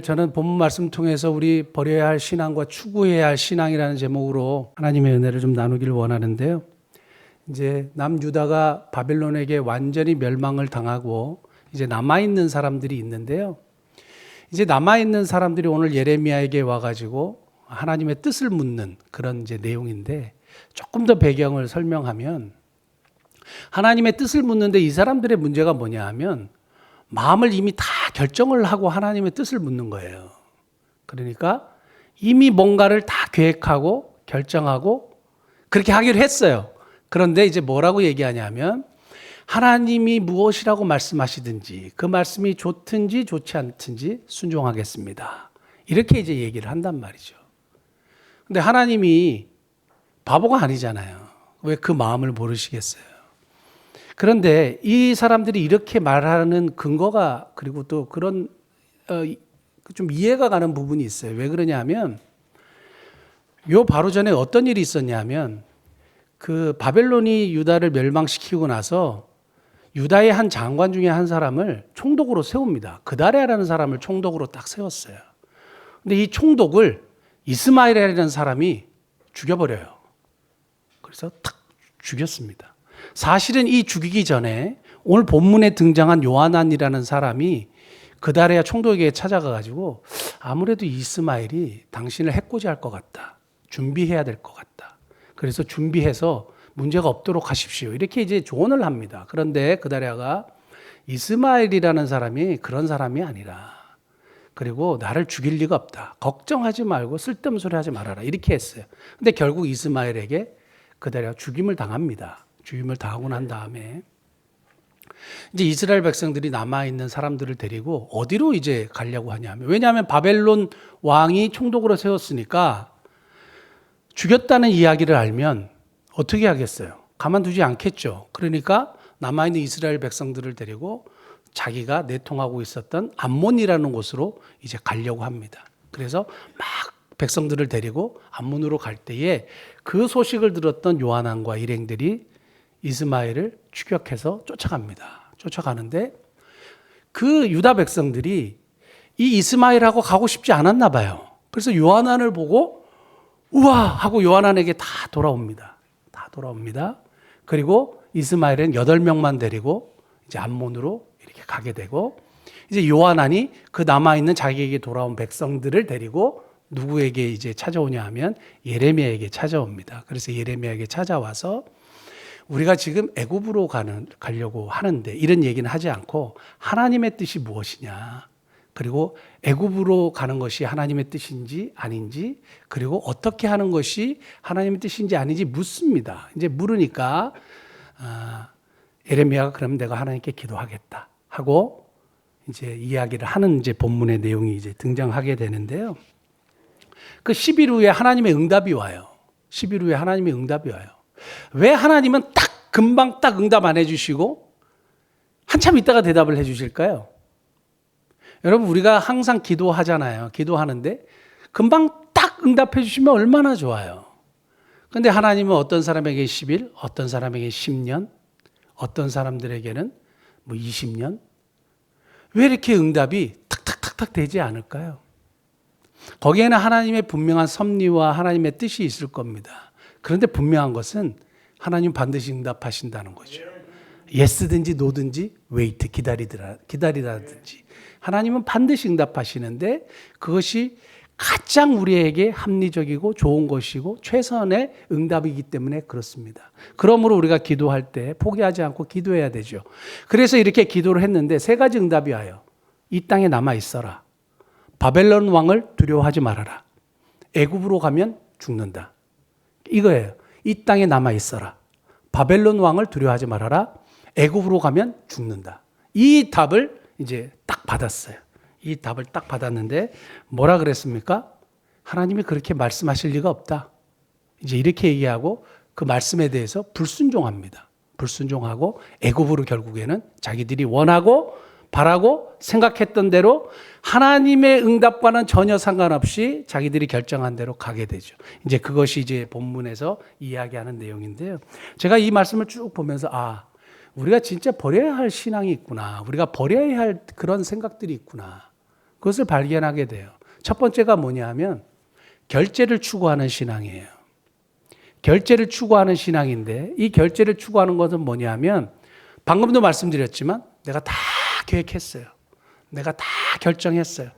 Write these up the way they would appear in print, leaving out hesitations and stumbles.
저는 본문 말씀 통해서 우리 버려야 할 신앙과 추구해야 할 신앙이라는 제목으로 하나님의 은혜를 좀 나누기를 원하는데요. 이제 남유다가 바벨론에게 완전히 멸망을 당하고 이제 남아있는 사람들이 있는데요. 이제 남아있는 사람들이 오늘 예레미야에게 와가지고 하나님의 뜻을 묻는 그런 이제 내용인데, 조금 더 배경을 설명하면 하나님의 뜻을 묻는데 이 사람들의 문제가 뭐냐 하면 마음을 이미 다 결정을 하고 하나님의 뜻을 묻는 거예요. 그러니까 이미 뭔가를 다 계획하고 결정하고 그렇게 하기로 했어요. 그런데 이제 뭐라고 얘기하냐면 하나님이 무엇이라고 말씀하시든지 그 말씀이 좋든지 좋지 않든지 순종하겠습니다. 이렇게 이제 얘기를 한단 말이죠. 근데 하나님이 바보가 아니잖아요. 왜 그 마음을 모르시겠어요? 그런데 이 사람들이 이렇게 말하는 근거가, 그리고 또 그런 좀 이해가 가는 부분이 있어요. 왜 그러냐 하면 요 바로 전에 어떤 일이 있었냐면 그 바벨론이 유다를 멸망시키고 나서 유다의 한 장관 중에 한 사람을 총독으로 세웁니다. 그다랴라는 사람을 총독으로 딱 세웠어요. 근데 이 총독을 이스마엘이라는 사람이 죽여버려요. 그래서 탁 죽였습니다. 사실은 이 죽이기 전에 오늘 본문에 등장한 요하난이라는 사람이 그다랴 총독에게 찾아가가지고 아무래도 이스마엘이 당신을 해코지할 것 같다. 준비해야 될 것 같다. 그래서 준비해서 문제가 없도록 하십시오. 이렇게 이제 조언을 합니다. 그런데 그다랴가 이스마엘이라는 사람이 그런 사람이 아니라, 그리고 나를 죽일 리가 없다. 걱정하지 말고 쓸데없는 소리 하지 말아라. 이렇게 했어요. 근데 결국 이스마엘에게 그다랴가 죽임을 당합니다. 죽임을 당하고 난 다음에 이제 이스라엘 백성들이 남아있는 사람들을 데리고 어디로 이제 가려고 하냐면, 왜냐하면 바벨론 왕이 총독으로 세웠으니까 죽였다는 이야기를 알면 어떻게 하겠어요? 가만두지 않겠죠. 그러니까 남아있는 이스라엘 백성들을 데리고 자기가 내통하고 있었던 암몬이라는 곳으로 이제 가려고 합니다. 그래서 막 백성들을 데리고 암몬으로 갈 때에 그 소식을 들었던 요하난과 일행들이 이스마엘을 추격해서 쫓아갑니다. 쫓아가는데 그 유다 백성들이 이 이스마엘하고 가고 싶지 않았나 봐요. 그래서 요하난을 보고 우와 하고 요하난에게 다 돌아옵니다. 다 돌아옵니다. 그리고 이스마엘은 8명만 데리고 이제 암몬으로 이렇게 가게 되고, 이제 요하난이 그 남아있는 자기에게 돌아온 백성들을 데리고 누구에게 이제 찾아오냐 하면 예레미야에게 찾아옵니다. 그래서 예레미야에게 찾아와서 우리가 지금 애굽으로 가려고 하는데, 이런 얘기는 하지 않고 하나님의 뜻이 무엇이냐, 그리고 애굽으로 가는 것이 하나님의 뜻인지 아닌지, 그리고 어떻게 하는 것이 하나님의 뜻인지 아닌지 묻습니다. 이제 물으니까 예레미야가 그럼 내가 하나님께 기도하겠다 하고 이제 이야기를 하는 이제 본문의 내용이 이제 등장하게 되는데요. 그 10일 후에 하나님의 응답이 와요. 10일 후에 하나님의 응답이 와요. 왜 하나님은 딱 금방 딱 응답 안 해주시고 한참 있다가 대답을 해주실까요? 여러분, 우리가 항상 기도하잖아요. 기도하는데 금방 딱 응답해 주시면 얼마나 좋아요. 그런데 하나님은 어떤 사람에게 10일, 어떤 사람에게 10년, 어떤 사람들에게는 뭐 20년? 왜 이렇게 응답이 탁탁탁탁 되지 않을까요? 거기에는 하나님의 분명한 섭리와 하나님의 뜻이 있을 겁니다. 그런데 분명한 것은 하나님 반드시 응답하신다는 거죠. 예스든지 노든지 웨이트, 기다리라든지 하나님은 반드시 응답하시는데 그것이 가장 우리에게 합리적이고 좋은 것이고 최선의 응답이기 때문에 그렇습니다. 그러므로 우리가 기도할 때 포기하지 않고 기도해야 되죠. 그래서 이렇게 기도를 했는데 3가지 응답이 와요. 이 땅에 남아 있어라. 바벨론 왕을 두려워하지 말아라. 애굽으로 가면 죽는다. 이거예요. 이 땅에 남아 있어라. 바벨론 왕을 두려워하지 말아라. 애굽으로 가면 죽는다. 이 답을 이제 딱 받았어요. 이 답을 딱 받았는데 뭐라 그랬습니까? 하나님이 그렇게 말씀하실 리가 없다. 이제 이렇게 얘기하고 그 말씀에 대해서 불순종합니다. 불순종하고 애굽으로 결국에는 자기들이 원하고 바라고 생각했던 대로 하나님의 응답과는 전혀 상관없이 자기들이 결정한 대로 가게 되죠. 이제 그것이 이제 본문에서 이야기하는 내용인데요. 제가 이 말씀을 쭉 보면서 우리가 진짜 버려야 할 신앙이 있구나. 우리가 버려야 할 그런 생각들이 있구나. 그것을 발견하게 돼요. 첫 번째가 뭐냐 하면 결제를 추구하는 신앙이에요. 결제를 추구하는 신앙인데 이 결제를 추구하는 것은 뭐냐 하면 방금도 말씀드렸지만 내가 다 계획했어요. 내가 다 결정했어요.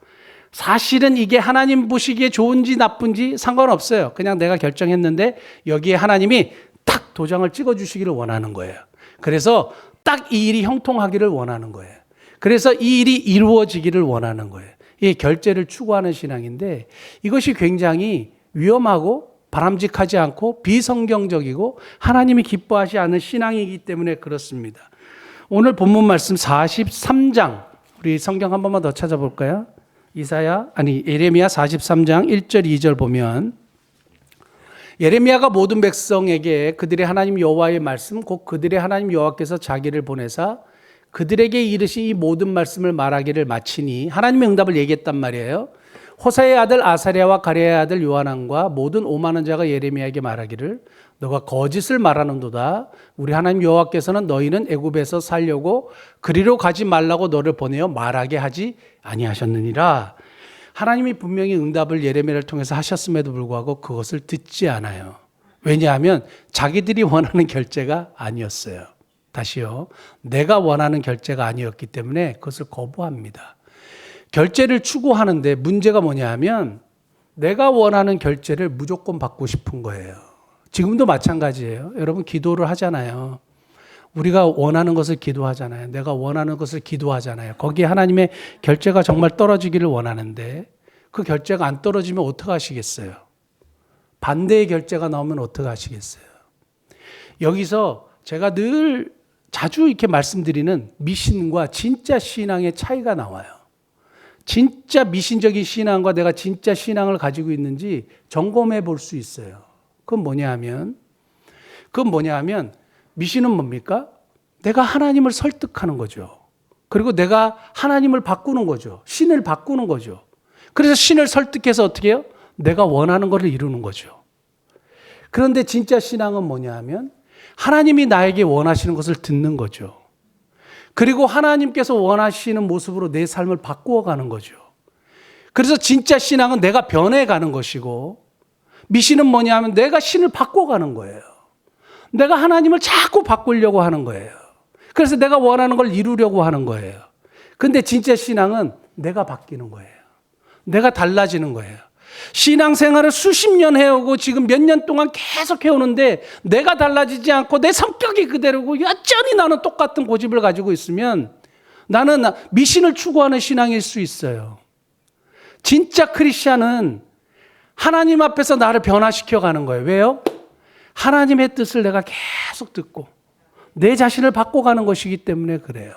사실은 이게 하나님 보시기에 좋은지 나쁜지 상관없어요. 그냥 내가 결정했는데 여기에 하나님이 딱 도장을 찍어주시기를 원하는 거예요. 그래서 딱 이 일이 형통하기를 원하는 거예요. 그래서 이 일이 이루어지기를 원하는 거예요. 이게 결제를 추구하는 신앙인데 이것이 굉장히 위험하고 바람직하지 않고 비성경적이고 하나님이 기뻐하지 않는 신앙이기 때문에 그렇습니다. 오늘 본문 말씀 43장 우리 성경 한 번만 더 찾아볼까요? 예레미야 43장 1절 2절 보면 예레미야가 모든 백성에게 그들의 하나님 여호와의 말씀 곧 그들의 하나님 여호와께서 자기를 보내사 그들에게 이르신 이 모든 말씀을 말하기를 마치니 하나님의 응답을 얘기했단 말이에요. 호사의 아들 아사랴와 가랴의 아들 요하난과 모든 오만한 자가 예레미야에게 말하기를 너가 거짓을 말하는도다. 우리 하나님 여호와께서는 너희는 애굽에서 살려고 그리로 가지 말라고 너를 보내어 말하게 하지 아니하셨느니라. 하나님이 분명히 응답을 예레미야를 통해서 하셨음에도 불구하고 그것을 듣지 않아요. 왜냐하면 자기들이 원하는 결제가 아니었어요. 다시요. 내가 원하는 결제가 아니었기 때문에 그것을 거부합니다. 결제를 추구하는데 문제가 뭐냐 하면 내가 원하는 결제를 무조건 받고 싶은 거예요. 지금도 마찬가지예요. 여러분 기도를 하잖아요. 우리가 원하는 것을 기도하잖아요. 내가 원하는 것을 기도하잖아요. 거기에 하나님의 결제가 정말 떨어지기를 원하는데 그 결제가 안 떨어지면 어떻게 하시겠어요? 반대의 결제가 나오면 어떻게 하시겠어요? 여기서 제가 늘 자주 이렇게 말씀드리는 미신과 진짜 신앙의 차이가 나와요. 진짜 미신적인 신앙과 내가 진짜 신앙을 가지고 있는지 점검해 볼 수 있어요. 그건 뭐냐 하면 미신은 뭡니까? 내가 하나님을 설득하는 거죠. 그리고 내가 하나님을 바꾸는 거죠. 신을 바꾸는 거죠. 그래서 신을 설득해서 어떻게 해요? 내가 원하는 것을 이루는 거죠. 그런데 진짜 신앙은 뭐냐 하면 하나님이 나에게 원하시는 것을 듣는 거죠. 그리고 하나님께서 원하시는 모습으로 내 삶을 바꾸어 가는 거죠. 그래서 진짜 신앙은 내가 변해가는 것이고 미신은 뭐냐 하면 내가 신을 바꿔가는 거예요. 내가 하나님을 자꾸 바꾸려고 하는 거예요. 그래서 내가 원하는 걸 이루려고 하는 거예요. 근데 진짜 신앙은 내가 바뀌는 거예요. 내가 달라지는 거예요. 신앙생활을 수십 년 해오고 지금 몇 년 동안 계속 해오는데 내가 달라지지 않고 내 성격이 그대로고 여전히 나는 똑같은 고집을 가지고 있으면 나는 미신을 추구하는 신앙일 수 있어요. 진짜 크리스찬은 하나님 앞에서 나를 변화시켜 가는 거예요. 왜요? 하나님의 뜻을 내가 계속 듣고 내 자신을 바꿔가는 것이기 때문에 그래요.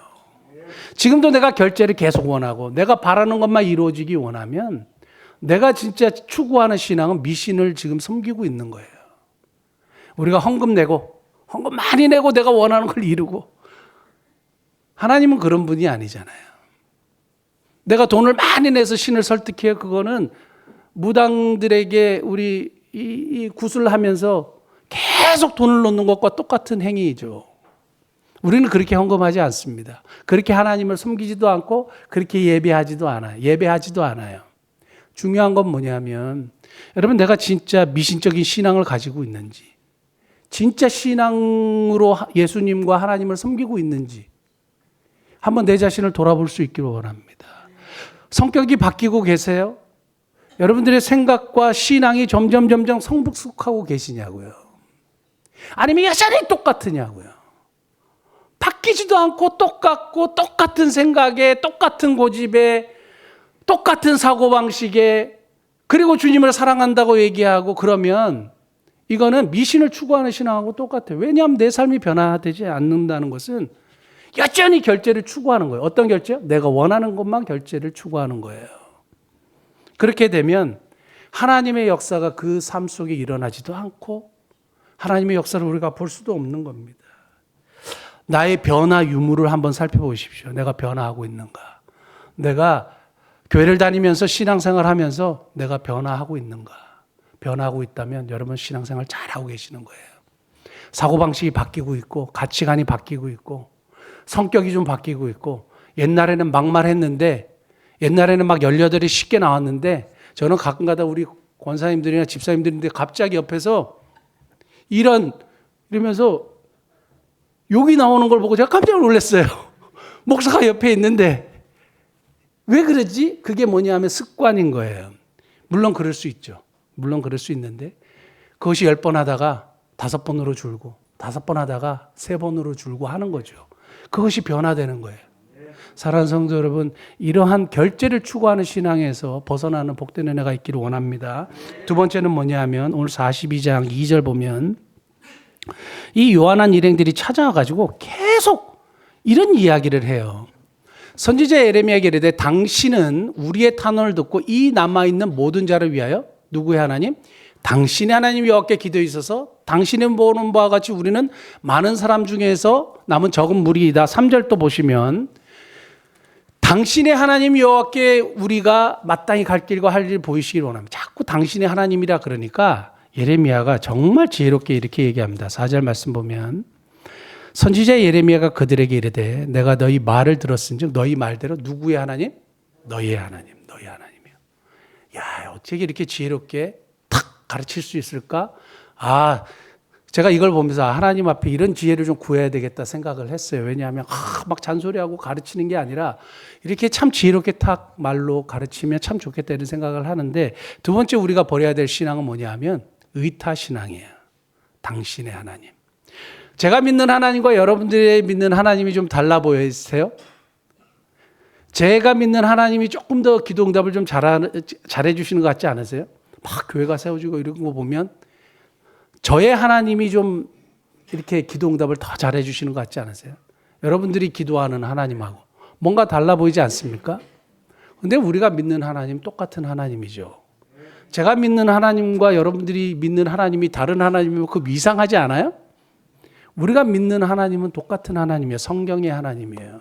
지금도 내가 결제를 계속 원하고 내가 바라는 것만 이루어지기 원하면 내가 진짜 추구하는 신앙은 미신을 지금 섬기고 있는 거예요. 우리가 헌금 많이 내고 내가 원하는 걸 이루고 하나님은 그런 분이 아니잖아요. 내가 돈을 많이 내서 신을 설득해요. 그거는 무당들에게 우리 이 구슬을 하면서 계속 돈을 놓는 것과 똑같은 행위이죠. 우리는 그렇게 헌금하지 않습니다. 그렇게 하나님을 섬기지도 않고 그렇게 예배하지도 않아요. 중요한 건 뭐냐면 여러분 내가 진짜 미신적인 신앙을 가지고 있는지 진짜 신앙으로 예수님과 하나님을 섬기고 있는지 한번 내 자신을 돌아볼 수 있기를 원합니다. 성격이 바뀌고 계세요? 여러분들의 생각과 신앙이 점점 성숙하고 계시냐고요? 아니면 여전히 똑같으냐고요? 바뀌지도 않고 똑같고 똑같은 생각에 똑같은 고집에 똑같은 사고방식에 그리고 주님을 사랑한다고 얘기하고 그러면 이거는 미신을 추구하는 신앙하고 똑같아요. 왜냐하면 내 삶이 변화되지 않는다는 것은 여전히 결제를 추구하는 거예요. 어떤 결제요? 내가 원하는 것만 결제를 추구하는 거예요. 그렇게 되면 하나님의 역사가 그 삶 속에 일어나지도 않고 하나님의 역사를 우리가 볼 수도 없는 겁니다. 나의 변화 유무를 한번 살펴보십시오. 내가 변화하고 있는가? 내가 교회를 다니면서 신앙생활 하면서 내가 변화하고 있는가? 변화하고 있다면 여러분 신앙생활 잘하고 계시는 거예요. 사고방식이 바뀌고 있고 가치관이 바뀌고 있고 성격이 좀 바뀌고 있고 옛날에는 막말했는데 옛날에는 막 18이 쉽게 나왔는데 저는 가끔가다 우리 권사님들이나 집사님들인데 갑자기 옆에서 이러면서 욕이 나오는 걸 보고 제가 깜짝 놀랐어요. 목사가 옆에 있는데 왜 그러지? 그게 뭐냐 면 습관인 거예요. 물론 그럴 수 있죠. 물론 그럴 수 있는데 그것이 10번 하다가 5번으로 줄고 5번 하다가 3번으로 줄고 하는 거죠. 그것이 변화되는 거예요. 사랑하는 성도 여러분, 이러한 결제를 추구하는 신앙에서 벗어나는 복된 은혜가 있기를 원합니다. 두 번째는 뭐냐 하면 오늘 42장 2절 보면 이 요한한 일행들이 찾아와가지고 계속 이런 이야기를 해요. 선지자 예레미야에게 이르되 당신은 우리의 탄원을 듣고 이 남아있는 모든 자를 위하여 누구의 하나님? 당신의 하나님 여호와께 기도에 있어서 당신은 보는 바와 같이 우리는 많은 사람 중에서 남은 적은 무리이다. 3절 또 보시면 당신의 하나님 여호와께 우리가 마땅히 갈 길과 할 일 보이시기를 원합니다. 자꾸 당신의 하나님이라 그러니까 예레미야가 정말 지혜롭게 이렇게 얘기합니다. 4절 말씀 보면 선지자 예레미야가 그들에게 이르되 내가 너희 말을 들었은즉 너희 말대로 누구의 하나님? 너희의 하나님, 너희 하나님이요. 야, 어떻게 이렇게 지혜롭게 탁 가르칠 수 있을까? 제가 이걸 보면서 하나님 앞에 이런 지혜를 좀 구해야 되겠다 생각을 했어요. 왜냐하면 막 잔소리하고 가르치는 게 아니라 이렇게 참 지혜롭게 탁 말로 가르치면 참 좋겠다 이런 생각을 하는데 두 번째 우리가 버려야 될 신앙은 뭐냐 하면 의타신앙이에요. 당신의 하나님. 제가 믿는 하나님과 여러분들이 믿는 하나님이 좀 달라 보이세요? 제가 믿는 하나님이 조금 더 기도 응답을 좀 잘해 주시는 것 같지 않으세요? 막 교회가 세워지고 이런 거 보면 저의 하나님이 좀 이렇게 기도 응답을 더 잘해 주시는 것 같지 않으세요? 여러분들이 기도하는 하나님하고 뭔가 달라 보이지 않습니까? 근데 우리가 믿는 하나님 똑같은 하나님이죠. 제가 믿는 하나님과 여러분들이 믿는 하나님이 다른 하나님이면 그 이상하지 않아요? 우리가 믿는 하나님은 똑같은 하나님이에요. 성경의 하나님이에요.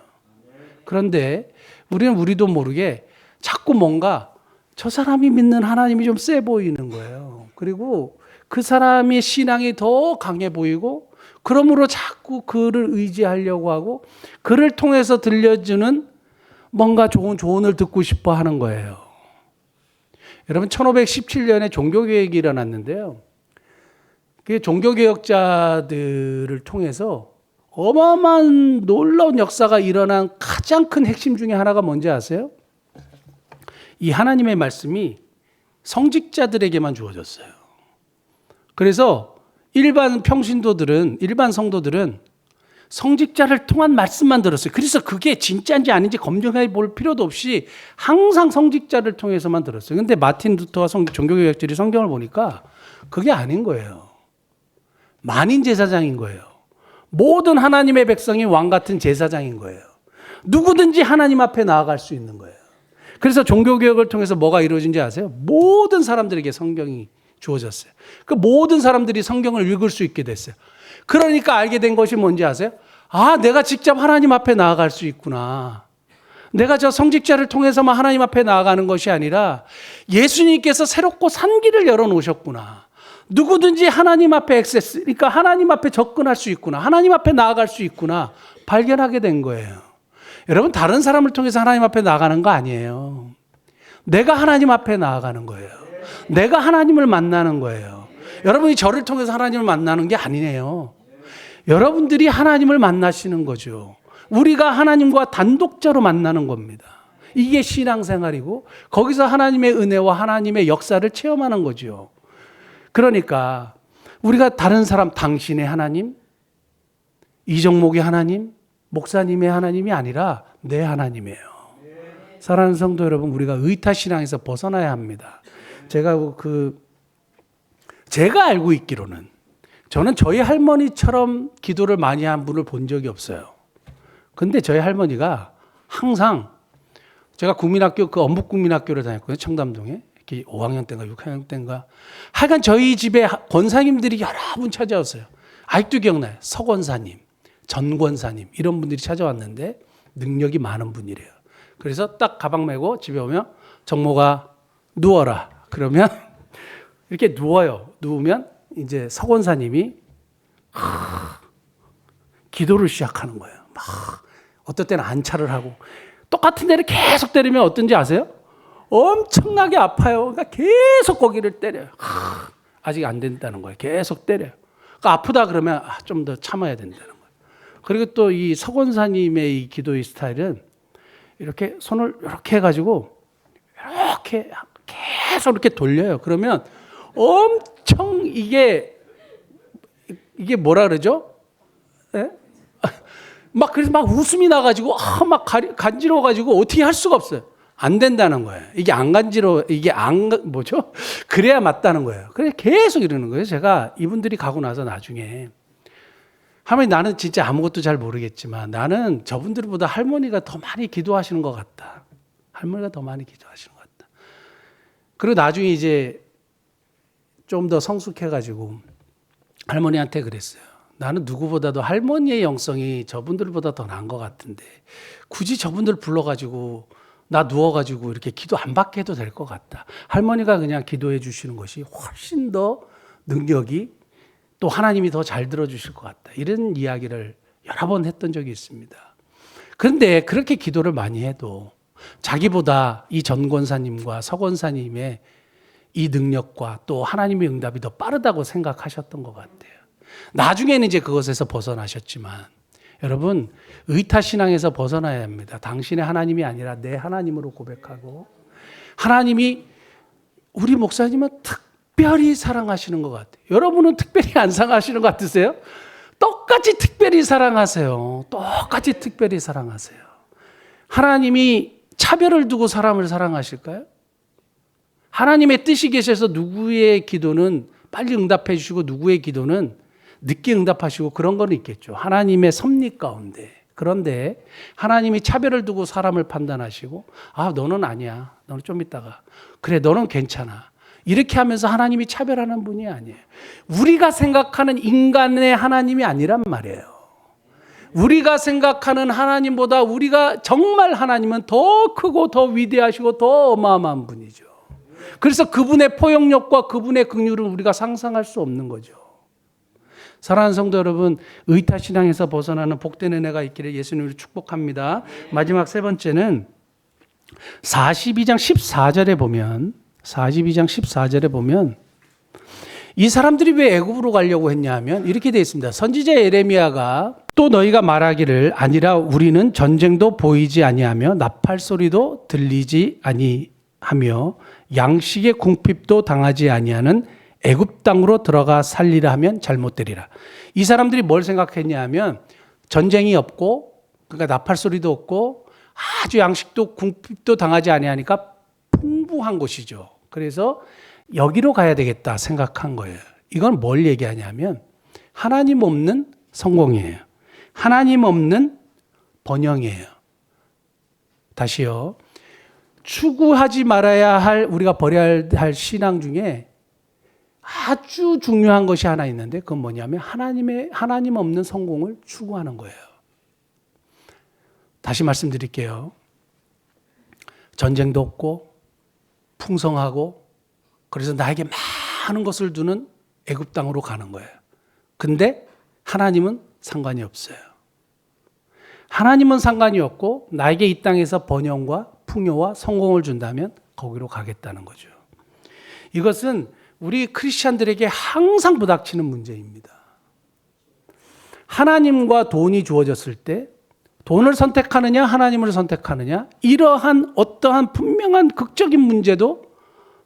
그런데 우리는 우리도 모르게 자꾸 뭔가 저 사람이 믿는 하나님이 좀 세 보이는 거예요. 그리고 그 사람의 신앙이 더 강해 보이고 그러므로 자꾸 그를 의지하려고 하고 그를 통해서 들려주는 뭔가 좋은 조언을 듣고 싶어 하는 거예요. 여러분 1517년에 종교개혁이 일어났는데요. 그 종교개혁자들을 통해서 어마어마한 놀라운 역사가 일어난 가장 큰 핵심 중에 하나가 뭔지 아세요? 이 하나님의 말씀이 성직자들에게만 주어졌어요. 그래서 일반 평신도들은, 일반 성도들은 성직자를 통한 말씀만 들었어요. 그래서 그게 진짜인지 아닌지 검증해 볼 필요도 없이 항상 성직자를 통해서만 들었어요. 근데 마틴 루터와 종교개혁자들이 성경을 보니까 그게 아닌 거예요. 만인 제사장인 거예요. 모든 하나님의 백성이 왕 같은 제사장인 거예요. 누구든지 하나님 앞에 나아갈 수 있는 거예요. 그래서 종교개혁을 통해서 뭐가 이루어진지 아세요? 모든 사람들에게 성경이 주어졌어요. 그 모든 사람들이 성경을 읽을 수 있게 됐어요. 그러니까 알게 된 것이 뭔지 아세요? 내가 직접 하나님 앞에 나아갈 수 있구나. 내가 저 성직자를 통해서만 하나님 앞에 나아가는 것이 아니라 예수님께서 새롭고 산 길을 열어놓으셨구나. 누구든지 하나님 앞에 액세스, 그러니까 하나님 앞에 접근할 수 있구나. 하나님 앞에 나아갈 수 있구나. 발견하게 된 거예요. 여러분, 다른 사람을 통해서 하나님 앞에 나아가는 거 아니에요. 내가 하나님 앞에 나아가는 거예요. 내가 하나님을 만나는 거예요. 여러분이 저를 통해서 하나님을 만나는 게 아니네요. 여러분들이 하나님을 만나시는 거죠. 우리가 하나님과 단독자로 만나는 겁니다. 이게 신앙생활이고 거기서 하나님의 은혜와 하나님의 역사를 체험하는 거죠. 그러니까 우리가 다른 사람, 당신의 하나님, 이정목의 하나님, 목사님의 하나님이 아니라 내 하나님이에요. 사랑하는 성도 여러분, 우리가 의타신앙에서 벗어나야 합니다. 제가 알고 있기로는 저는 저희 할머니처럼 기도를 많이 한 분을 본 적이 없어요. 근데 저희 할머니가 항상 제가 국민학교, 엄북국민학교를 다녔거든요. 청담동에. 이렇게 5학년 때인가 6학년 때인가. 하여간 저희 집에 권사님들이 여러 분 찾아왔어요. 아직도 기억나요. 서권사님, 전권사님 이런 분들이 찾아왔는데 능력이 많은 분이래요. 그래서 딱 가방 메고 집에 오면 정모가 누워라. 그러면 이렇게 누워요. 누우면 이제 서권사님이 기도를 시작하는 거예요. 막 어떨 때는 안차를 하고 똑같은 데를 계속 때리면 어떤지 아세요? 엄청나게 아파요. 그러니까 계속 거기를 때려요. 아직 안 된다는 거예요. 계속 때려요. 그러니까 아프다 그러면 좀 더 참아야 된다는 거예요. 그리고 또 이 서권사님의 이 기도의 스타일은 이렇게 손을 이렇게 해가지고 이렇게 계속 이렇게 돌려요. 그러면 엄청 이게 뭐라 그러죠? 예? 막 그래서 막 웃음이 나가지고 막 간지러워가지고 어떻게 할 수가 없어요. 안 된다는 거예요. 이게 안 간지러워, 이게 뭐죠? 그래야 맞다는 거예요. 그래 계속 이러는 거예요. 제가 이분들이 가고 나서 나중에 할머니 나는 진짜 아무것도 잘 모르겠지만 나는 저분들보다 할머니가 더 많이 기도하시는 것 같다. 할머니가 더 많이 기도하시는 것 같다. 그리고 나중에 이제 좀 더 성숙해가지고 할머니한테 그랬어요. 나는 누구보다도 할머니의 영성이 저분들보다 더 나은 것 같은데 굳이 저분들 불러가지고 나 누워가지고 이렇게 기도 안 받게 해도 될 것 같다. 할머니가 그냥 기도해 주시는 것이 훨씬 더 능력이 또 하나님이 더 잘 들어주실 것 같다. 이런 이야기를 여러 번 했던 적이 있습니다. 그런데 그렇게 기도를 많이 해도 자기보다 이 전권사님과 서권사님의 이 능력과 또 하나님의 응답이 더 빠르다고 생각하셨던 것 같아요. 나중에는 이제 그것에서 벗어나셨지만 여러분 의타신앙에서 벗어나야 합니다. 당신의 하나님이 아니라 내 하나님으로 고백하고 하나님이 우리 목사님은 특별히 사랑하시는 것 같아요. 여러분은 특별히 안 사랑하시는 것 같으세요? 똑같이 특별히 사랑하세요. 똑같이 특별히 사랑하세요. 하나님이 차별을 두고 사람을 사랑하실까요? 하나님의 뜻이 계셔서 누구의 기도는 빨리 응답해 주시고 누구의 기도는 늦게 응답하시고 그런 건 있겠죠. 하나님의 섭리 가운데. 그런데 하나님이 차별을 두고 사람을 판단하시고 너는 아니야. 너는 좀 있다가. 그래 너는 괜찮아. 이렇게 하면서 하나님이 차별하는 분이 아니에요. 우리가 생각하는 인간의 하나님이 아니란 말이에요. 우리가 생각하는 하나님보다 우리가 정말 하나님은 더 크고 더 위대하시고 더 어마어마한 분이죠. 그래서 그분의 포용력과 그분의 긍휼을 우리가 상상할 수 없는 거죠. 사랑하는 성도 여러분, 의타신앙에서 벗어나는 복된 은혜가 있기를 예수님으로 축복합니다. 마지막 세 번째는 42장 14절에 보면 이 사람들이 왜 애굽으로 가려고 했냐 하면 이렇게 되어 있습니다. 선지자 예레미야가 또 너희가 말하기를 아니라 우리는 전쟁도 보이지 아니하며 나팔 소리도 들리지 아니하며 양식의 궁핍도 당하지 아니하는 애굽 땅으로 들어가 살리라 하면 잘못되리라. 이 사람들이 뭘 생각했냐 하면 전쟁이 없고 그러니까 나팔 소리도 없고 아주 양식도 궁핍도 당하지 아니하니까 풍부한 곳이죠. 그래서 여기로 가야 되겠다 생각한 거예요. 이건 뭘 얘기하냐면 하나님 없는 성공이에요. 하나님 없는 번영이에요. 다시요. 추구하지 말아야 할 우리가 버려야 할 신앙 중에 아주 중요한 것이 하나 있는데 그건 뭐냐면 하나님 없는 성공을 추구하는 거예요. 다시 말씀드릴게요. 전쟁도 없고 풍성하고 그래서 나에게 많은 것을 두는 애굽 땅으로 가는 거예요. 근데 하나님은 상관이 없어요. 하나님은 상관이 없고 나에게 이 땅에서 번영과 풍요와 성공을 준다면 거기로 가겠다는 거죠. 이것은 우리 크리스찬들에게 항상 부닥치는 문제입니다. 하나님과 돈이 주어졌을 때 돈을 선택하느냐 하나님을 선택하느냐 이러한 어떠한 분명한 극적인 문제도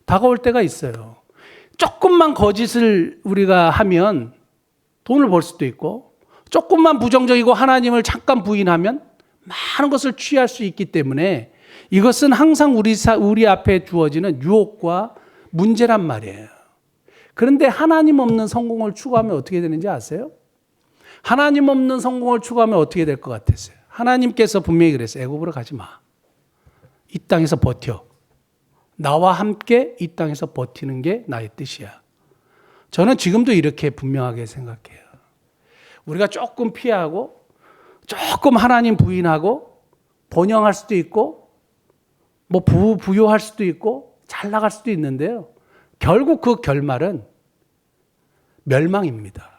다가올 때가 있어요. 조금만 거짓을 우리가 하면 돈을 벌 수도 있고 조금만 부정적이고 하나님을 잠깐 부인하면 많은 것을 취할 수 있기 때문에 이것은 항상 우리 앞에 주어지는 유혹과 문제란 말이에요. 그런데 하나님 없는 성공을 추구하면 어떻게 되는지 아세요? 하나님 없는 성공을 추구하면 어떻게 될 것 같았어요? 하나님께서 분명히 그랬어요. 애굽으로 가지 마. 이 땅에서 버텨. 나와 함께 이 땅에서 버티는 게 나의 뜻이야. 저는 지금도 이렇게 분명하게 생각해요. 우리가 조금 피하고 조금 하나님 부인하고 번영할 수도 있고 뭐 부유할 수도 있고 잘 나갈 수도 있는데요. 결국 그 결말은 멸망입니다.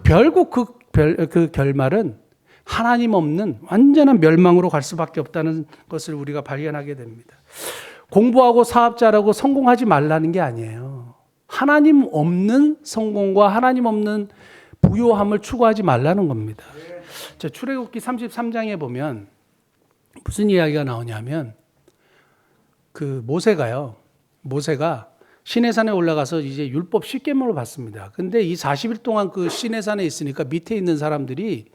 결국 그 결말은 하나님 없는 완전한 멸망으로 갈 수밖에 없다는 것을 우리가 발견하게 됩니다. 공부하고 사업 잘하고 성공하지 말라는 게 아니에요. 하나님 없는 성공과 하나님 없는 부요함을 추구하지 말라는 겁니다. 출애굽기 33장에 보면 무슨 이야기가 나오냐면 모세가 시내산에 올라가서 이제 율법 10계명을 받습니다. 근데 이 40일 동안 그 시내산에 있으니까 밑에 있는 사람들이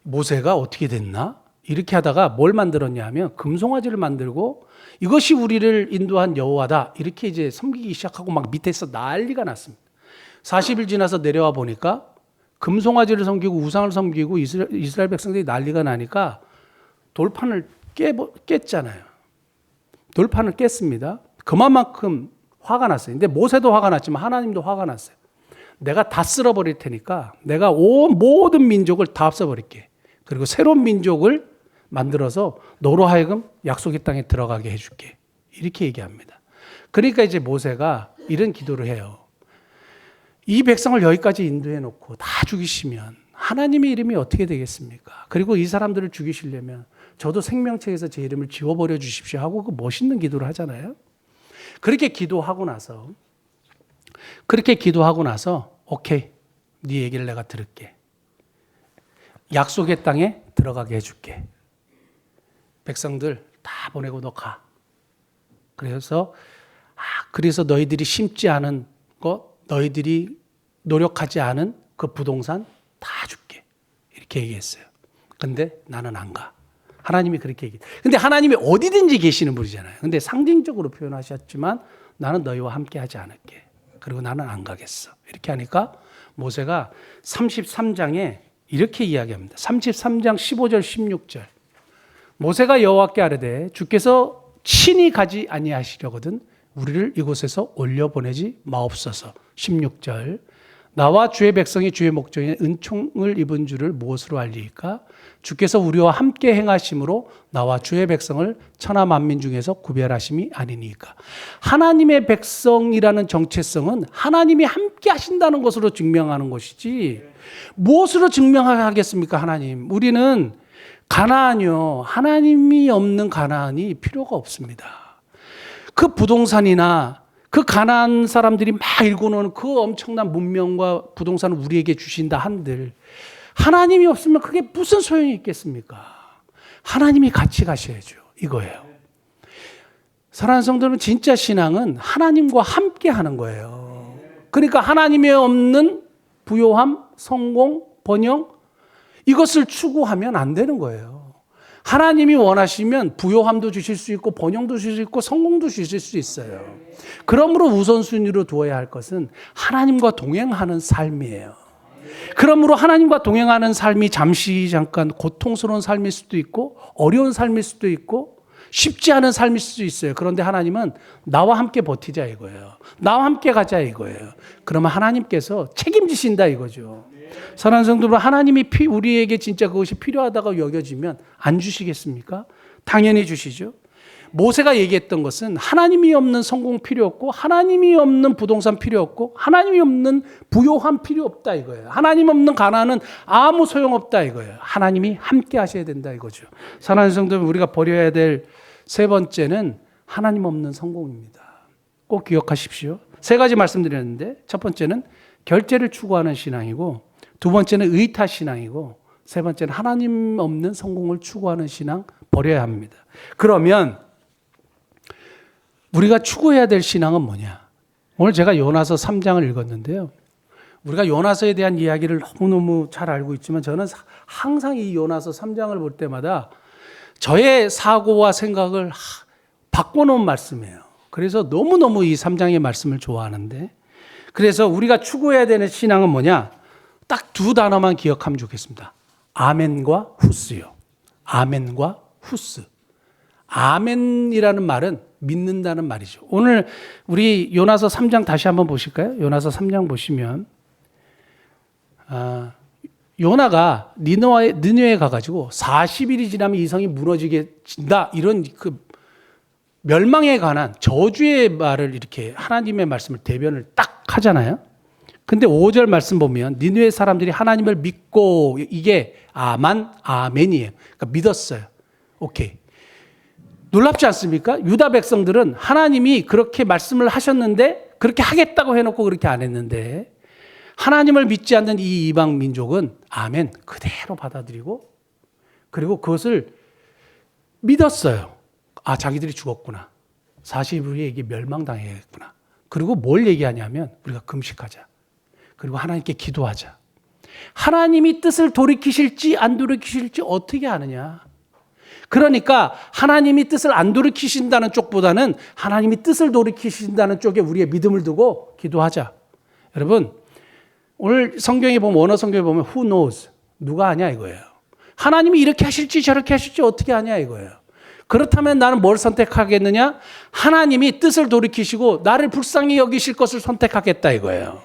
모세가 어떻게 됐나? 이렇게 하다가 뭘 만들었냐 하면 금송아지를 만들고 이것이 우리를 인도한 여호와다. 이렇게 이제 섬기기 시작하고 막 밑에서 난리가 났습니다. 40일 지나서 내려와 보니까 금송아지를 섬기고 우상을 섬기고 이스라엘 백성들이 난리가 나니까 돌판을 깼잖아요. 돌판을 깼습니다. 그만큼 화가 났어요. 근데 모세도 화가 났지만 하나님도 화가 났어요. 내가 다 쓸어버릴 테니까 내가 모든 민족을 다 없애버릴게. 그리고 새로운 민족을 만들어서 너로 하여금 약속의 땅에 들어가게 해줄게. 이렇게 얘기합니다. 그러니까 이제 모세가 이런 기도를 해요. 이 백성을 여기까지 인도해 놓고 다 죽이시면 하나님의 이름이 어떻게 되겠습니까? 그리고 이 사람들을 죽이시려면 저도 생명책에서 제 이름을 지워버려 주십시오 하고 그 멋있는 기도를 하잖아요. 그렇게 기도하고 나서 오케이, 네 얘기를 내가 들을게. 약속의 땅에 들어가게 해줄게. 백성들 다 보내고 너 가. 그래서 너희들이 심지 않은 것, 너희들이 노력하지 않은 그 부동산 다 줄게. 이렇게 얘기했어요. 근데 나는 안 가. 하나님이 그렇게 얘기해요. 근데 하나님이 어디든지 계시는 분이잖아요. 근데 상징적으로 표현하셨지만 나는 너희와 함께 하지 않을게. 그리고 나는 안 가겠어. 이렇게 하니까 모세가 33장에 이렇게 이야기합니다. 33장 15절 16절. 모세가 여호와께 아뢰되 주께서 친히 가지 아니하시려거든 우리를 이곳에서 올려보내지 마옵소서. 16절. 나와 주의 백성이 주의 목전에 은총을 입은 줄을 무엇으로 알리이까? 주께서 우리와 함께 행하심으로 나와 주의 백성을 천하 만민 중에서 구별하심이 아니니까. 하나님의 백성이라는 정체성은 하나님이 함께 하신다는 것으로 증명하는 것이지 무엇으로 증명하겠습니까? 하나님. 우리는 가나안이요. 하나님이 없는 가나안이 필요가 없습니다. 그 부동산이나 그 가나안 사람들이 막 일궈놓은 그 엄청난 문명과 부동산을 우리에게 주신다 한들 하나님이 없으면 그게 무슨 소용이 있겠습니까? 하나님이 같이 가셔야죠. 이거예요. 사랑하는 성도는 진짜 신앙은 하나님과 함께 하는 거예요. 그러니까 하나님이 없는 부요함, 성공, 번영 이것을 추구하면 안 되는 거예요. 하나님이 원하시면 부요함도 주실 수 있고 번영도 주실 수 있고 성공도 주실 수 있어요. 그러므로 우선순위로 두어야 할 것은 하나님과 동행하는 삶이에요. 그러므로 하나님과 동행하는 삶이 잠깐 고통스러운 삶일 수도 있고 어려운 삶일 수도 있고 쉽지 않은 삶일 수도 있어요. 그런데 하나님은 나와 함께 버티자 이거예요. 나와 함께 가자 이거예요. 그러면 하나님께서 책임지신다 이거죠. 사랑하는 성도들, 하나님이 우리에게 진짜 그것이 필요하다고 여겨지면 안 주시겠습니까? 당연히 주시죠. 모세가 얘기했던 것은 하나님이 없는 성공 필요 없고 하나님이 없는 부동산 필요 없고 하나님이 없는 부요함 필요 없다 이거예요. 하나님 없는 가난은 아무 소용없다 이거예요. 하나님이 함께 하셔야 된다 이거죠. 사랑하는 성도들, 우리가 버려야 될 세 번째는 하나님 없는 성공입니다. 꼭 기억하십시오. 세 가지 말씀드렸는데 첫 번째는 결제를 추구하는 신앙이고 두 번째는 의타 신앙이고 세 번째는 하나님 없는 성공을 추구하는 신앙 버려야 합니다. 그러면 우리가 추구해야 될 신앙은 뭐냐? 오늘 제가 요나서 3장을 읽었는데요. 우리가 요나서에 대한 이야기를 너무너무 잘 알고 있지만 저는 항상 이 요나서 3장을 볼 때마다 저의 사고와 생각을 바꿔놓은 말씀이에요. 그래서 너무너무 이 3장의 말씀을 좋아하는데 그래서 우리가 추구해야 되는 신앙은 뭐냐? 딱 두 단어만 기억하면 좋겠습니다. 아멘과 후스요. 아멘과 후스. 아멘이라는 말은 믿는다는 말이죠. 오늘 우리 요나서 3장 다시 한번 보실까요? 요나서 3장 보시면 요나가 니느웨에 가가지고 40일이 지나면 이 성이 무너지게 진다 이런 그 멸망에 관한 저주의 말을 이렇게 하나님의 말씀을 대변을 딱 하잖아요. 근데 5절 말씀 보면 니느웨 사람들이 하나님을 믿고 이게 아멘이에요. 그러니까 믿었어요. 오케이. 놀랍지 않습니까? 유다 백성들은 하나님이 그렇게 말씀을 하셨는데 그렇게 하겠다고 해놓고 그렇게 안 했는데 하나님을 믿지 않는 이 이방 민족은 아멘 그대로 받아들이고 그리고 그것을 믿었어요. 아, 자기들이 죽었구나. 40일에 멸망당해야겠구나. 그리고 뭘 얘기하냐면 우리가 금식하자. 그리고 하나님께 기도하자. 하나님이 뜻을 돌이키실지 안 돌이키실지 어떻게 아느냐. 그러니까 하나님이 뜻을 안 돌이키신다는 쪽보다는 하나님이 뜻을 돌이키신다는 쪽에 우리의 믿음을 두고 기도하자. 여러분, 오늘 성경에 보면, 원어 성경에 보면 who knows? 누가 아냐 이거예요. 하나님이 이렇게 하실지 저렇게 하실지 어떻게 아냐 이거예요. 그렇다면 나는 뭘 선택하겠느냐? 하나님이 뜻을 돌이키시고 나를 불쌍히 여기실 것을 선택하겠다 이거예요.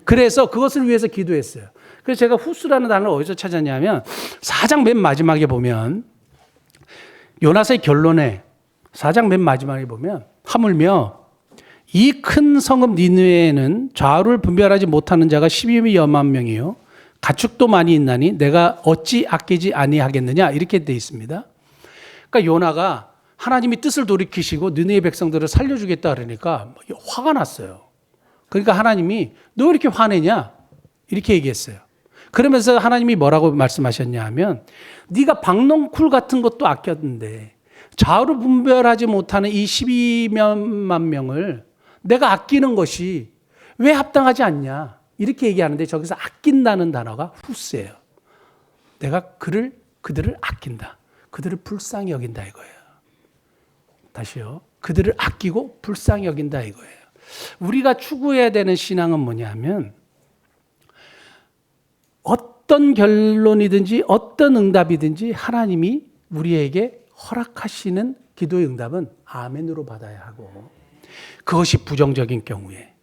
그래서 그것을 위해서 기도했어요. 그래서 제가 후스라는 단어를 어디서 찾았냐면 4장 맨 마지막에 보면 요나서의 결론에 4장 맨 마지막에 보면 하물며 이 큰 성읍 니느웨에는 좌우를 분별하지 못하는 자가 12만 명이요 가축도 많이 있나니 내가 어찌 아끼지 아니하겠느냐 이렇게 돼 있습니다. 그러니까 요나가 하나님이 뜻을 돌이키시고 느느웨 백성들을 살려주겠다 그러니까 화가 났어요. 그러니까 하나님이 너 왜 이렇게 화내냐 이렇게 얘기했어요. 그러면서 하나님이 뭐라고 말씀하셨냐 하면 네가 박농쿨 같은 것도 아꼈는데 좌우를 분별하지 못하는 이 12만 명을 내가 아끼는 것이 왜 합당하지 않냐 이렇게 얘기하는데 저기서 아낀다는 단어가 후스예요. 내가 그들을 아낀다. 그들을 불쌍히 여긴다 이거예요. 다시요. 그들을 아끼고 불쌍히 여긴다 이거예요. 우리가 추구해야 되는 신앙은 뭐냐면 어떤 결론이든지 어떤 응답이든지 하나님이 우리에게 허락하시는 기도의 응답은 아멘으로 받아야 하고 그것이 부정적인 경우에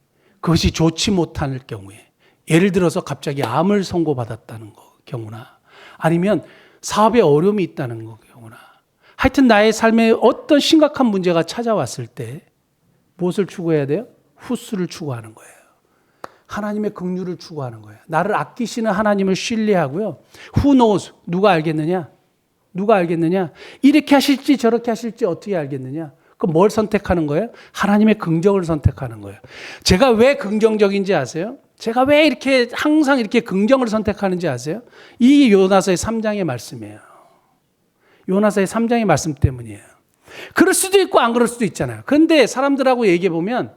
그것이 좋지 못할 경우에 예를 들어서 갑자기 암을 선고받았다는 경우나 아니면 사업에 어려움이 있다는 경우나 하여튼 나의 삶에 어떤 심각한 문제가 찾아왔을 때 무엇을 추구해야 돼요? 후스를 추구하는 거예요. 하나님의 긍휼을 추구하는 거예요. 나를 아끼시는 하나님을 신뢰하고요. Who knows? 누가 알겠느냐? 누가 알겠느냐? 이렇게 하실지 저렇게 하실지 어떻게 알겠느냐? 그럼 뭘 선택하는 거예요? 하나님의 긍정을 선택하는 거예요. 제가 왜 긍정적인지 아세요? 제가 왜 이렇게 항상 이렇게 긍정을 선택하는지 아세요? 이 요나서의 3장의 말씀이에요. 요나서의 3장의 말씀 때문이에요. 그럴 수도 있고 안 그럴 수도 있잖아요. 그런데 사람들하고 얘기해 보면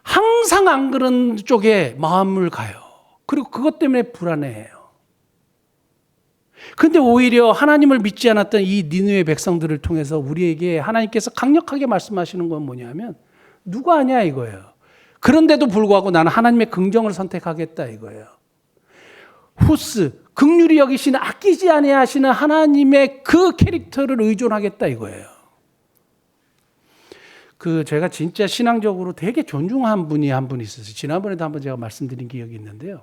항상 안 그런 쪽에 마음을 가요. 그리고 그것 때문에 불안해해요. 그런데 오히려 하나님을 믿지 않았던 이 니느웨 백성들을 통해서 우리에게 하나님께서 강력하게 말씀하시는 건 뭐냐면 누가 아냐 이거예요. 그런데도 불구하고 나는 하나님의 긍정을 선택하겠다 이거예요. 후스, 긍휼히 여기시는 아끼지 아니하시는 하나님의 그 캐릭터를 의존하겠다 이거예요. 제가 진짜 신앙적으로 되게 존중한 분이 한 분 있었어요. 지난번에도 한번 제가 말씀드린 기억이 있는데요.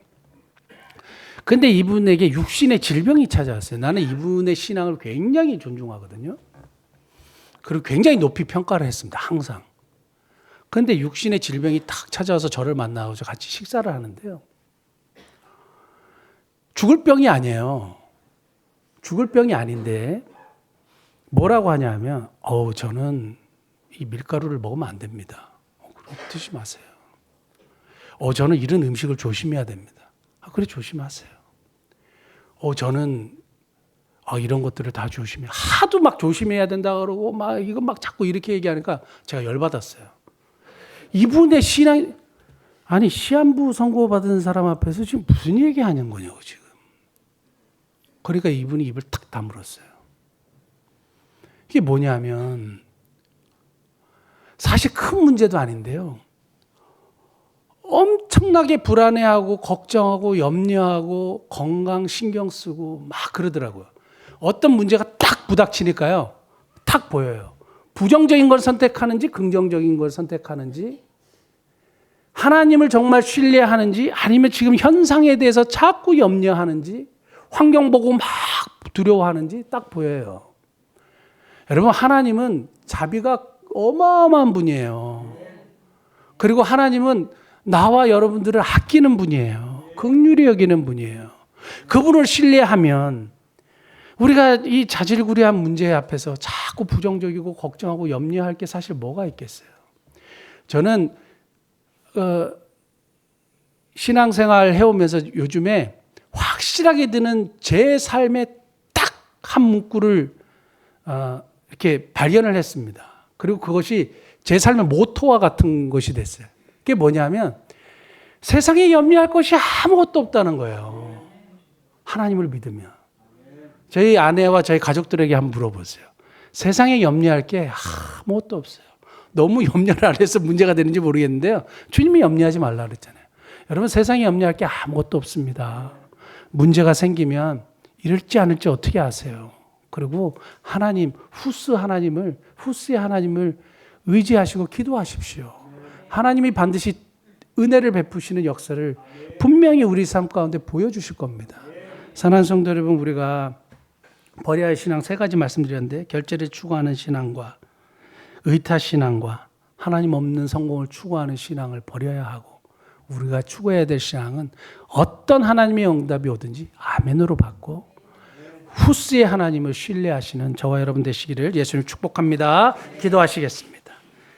근데 이분에게 육신의 질병이 찾아왔어요. 나는 이분의 신앙을 굉장히 존중하거든요. 그리고 굉장히 높이 평가를 했습니다. 항상. 그런데 육신의 질병이 딱 찾아와서 저를 만나고 같이 식사를 하는데요. 죽을 병이 아니에요. 죽을 병이 아닌데 뭐라고 하냐면 저는 이 밀가루를 먹으면 안 됩니다. 드시지 마세요. 저는 이런 음식을 조심해야 됩니다. 그래 조심하세요. 저는 이런 것들을 다 조심해. 하도 막 조심해야 된다 그러고 막 이거 막 자꾸 이렇게 얘기하니까 제가 열받았어요. 이분의 신앙 아니 시한부 선고받은 사람 앞에서 지금 무슨 얘기하는 거냐고 지금. 그러니까 이분이 입을 탁 다물었어요. 이게 뭐냐면 사실 큰 문제도 아닌데요. 엄청나게 불안해하고 걱정하고 염려하고 건강 신경 쓰고 막 그러더라고요. 어떤 문제가 딱 부닥치니까요. 딱 보여요. 부정적인 걸 선택하는지 긍정적인 걸 선택하는지 하나님을 정말 신뢰하는지 아니면 지금 현상에 대해서 자꾸 염려하는지 환경 보고 막 두려워하는지 딱 보여요. 여러분 하나님은 자비가 어마어마한 분이에요. 그리고 하나님은 나와 여러분들을 아끼는 분이에요. 긍휼히 여기는 분이에요. 그분을 신뢰하면 우리가 이 자질구레한 문제 앞에서 자꾸 부정적이고 걱정하고 염려할 게 사실 뭐가 있겠어요. 저는 신앙생활 해오면서 요즘에 확실하게 드는 제 삶의 딱 한 문구를 이렇게 발견을 했습니다. 그리고 그것이 제 삶의 모토와 같은 것이 됐어요. 그게 뭐냐면 세상에 염려할 것이 아무것도 없다는 거예요. 하나님을 믿으면. 저희 아내와 저희 가족들에게 한번 물어보세요. 세상에 염려할 게 아무것도 없어요. 너무 염려를 안 해서 문제가 되는지 모르겠는데요. 주님이 염려하지 말라 그랬잖아요. 여러분 세상에 염려할 게 아무것도 없습니다. 문제가 생기면 이럴지 않을지 어떻게 아세요? 그리고 하나님, 후스의 하나님을 의지하시고 기도하십시오. 하나님이 반드시 은혜를 베푸시는 역사를 분명히 우리 삶 가운데 보여주실 겁니다. 사랑하는 성도 여러분, 우리가 버려야 할 신앙 세 가지 말씀드렸는데 결제를 추구하는 신앙과 의타신앙과 하나님 없는 성공을 추구하는 신앙을 버려야 하고 우리가 추구해야 될 신앙은 어떤 하나님의 응답이 오든지 아멘으로 받고 후스의 하나님을 신뢰하시는 저와 여러분 되시기를 예수님 축복합니다. 기도하시겠습니다.